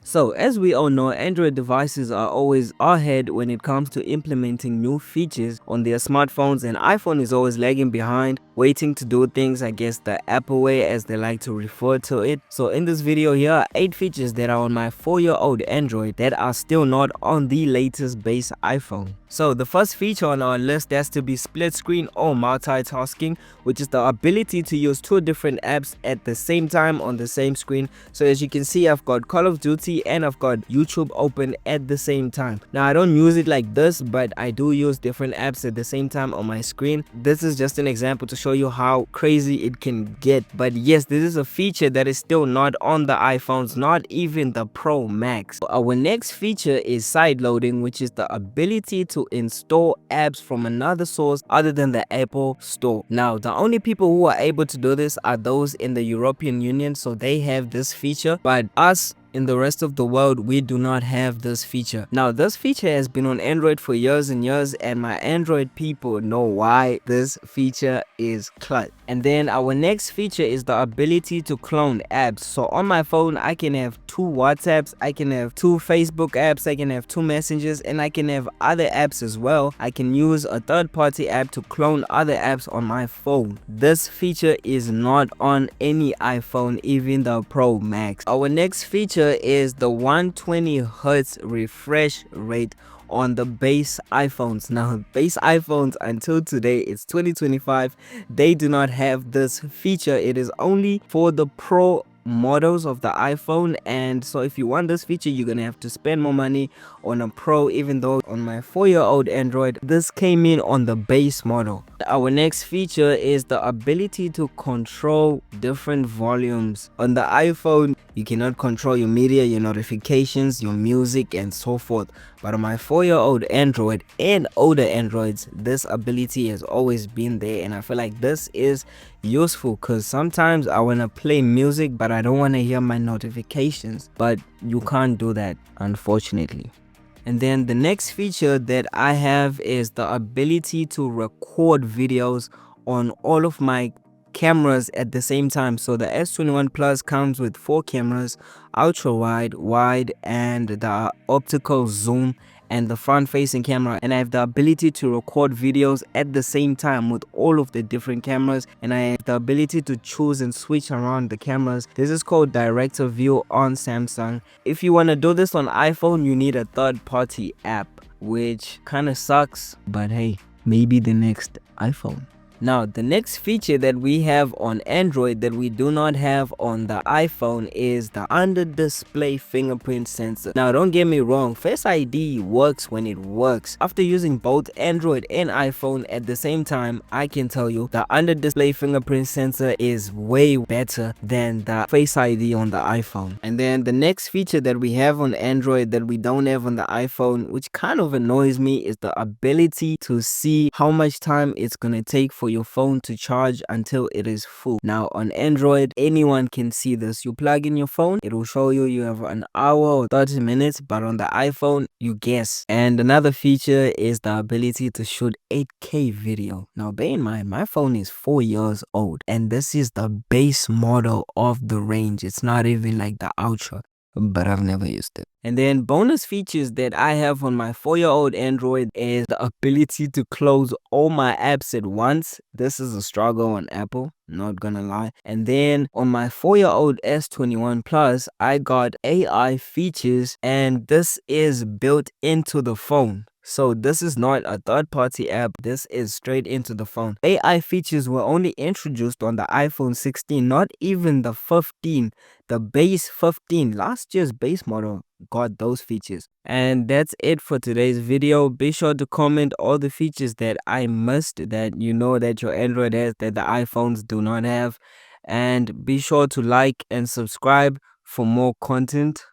So as we all know, Android devices are always ahead when it comes to implementing new features on their smartphones, and iPhone is always lagging behind, waiting to do things, I guess, the Apple way as they like to refer to it. So in this video here are 8 features that are on my 4-year-old Android that are still not on the latest base iPhone. So the first feature on our list has to be split screen or multitasking, which is the ability to use 2 different apps at the same time on the same screen. So as you can see, I've got Call of Duty and I've got YouTube open at the same time. Now I don't use it like this, but I do use different apps at the same time on my screen. This is just an example to show you how crazy it can get. But yes, this is a feature that is still not on the iPhones, not even the Pro Max. Our next feature is side loading, which is the ability to install apps from another source other than the Apple Store. Now the only people who are able to do this are those in the European Union, so they have this feature, but us in the rest of the world, we do not have this feature. Now this feature has been on Android for years and years, and my Android people know why this feature is clutch. And then our next feature is the ability to clone apps. So on my phone I can have 2 WhatsApps, I can have 2 Facebook apps, I can have 2 messengers, and I can have other apps as well. I can use a third-party app to clone other apps on my phone. This feature is not on any iPhone, even the Pro Max. Our next feature is the 120 Hz refresh rate on the base iPhones. Now base iPhones until today, it's 2025, they do not have this feature. It is only for the Pro models of the iPhone, and so if you want this feature, you're gonna have to spend more money on a Pro, even though on my 4-year-old Android this came in on the base model. Our next feature is the ability to control different volumes. On the iPhone you cannot control your media, your notifications, your music, and so forth, but on my 4-year-old Android and older Androids, this ability has always been there, and I feel like this is useful because sometimes I want to play music but I don't want to hear my notifications, but you can't do that, unfortunately. And then the next feature that I have is the ability to record videos on all of my cameras at the same time. So the S21 Plus comes with 4 cameras: ultra wide, wide, and the optical zoom, and the front facing camera, and I have the ability to record videos at the same time with all of the different cameras, and I have the ability to choose and switch around the cameras. This is called direct view on Samsung. If you want to do this on iPhone, you need a third-party app, which kind of sucks, but hey, maybe the next iPhone. Now the next feature that we have on Android that we do not have on the iPhone is the under display fingerprint sensor. Now don't get me wrong, Face ID works when it works. After using both Android and iPhone at the same time, I can tell you the under display fingerprint sensor is way better than the Face ID on the iPhone. And then the next feature that we have on Android that we don't have on the iPhone, which kind of annoys me, is the ability to see how much time it's gonna take for your phone to charge until it is full. Now on Android, anyone can see this. You plug in your phone, it will show you have an hour or 30 minutes, but on the iPhone you guess. And another feature is the ability to shoot 8K video. Now bear in mind, my phone is 4 years old and this is the base model of the range. It's not even like the Ultra, but I've never used it. And then bonus features that I have on my 4-year-old Android is the ability to close all my apps at once. This is a struggle on Apple, not gonna lie. And then on my 4-year-old S21 Plus, I got AI features, and this is built into the phone. So this is not a third-party app, this is straight into the phone. AI features were only introduced on the iPhone 16, not even the 15. The base 15, last year's base model, got those features. And that's it for today's video. Be sure to comment all the features that I missed, that you know that your Android has, that the iPhones do not have. And be sure to like and subscribe for more content.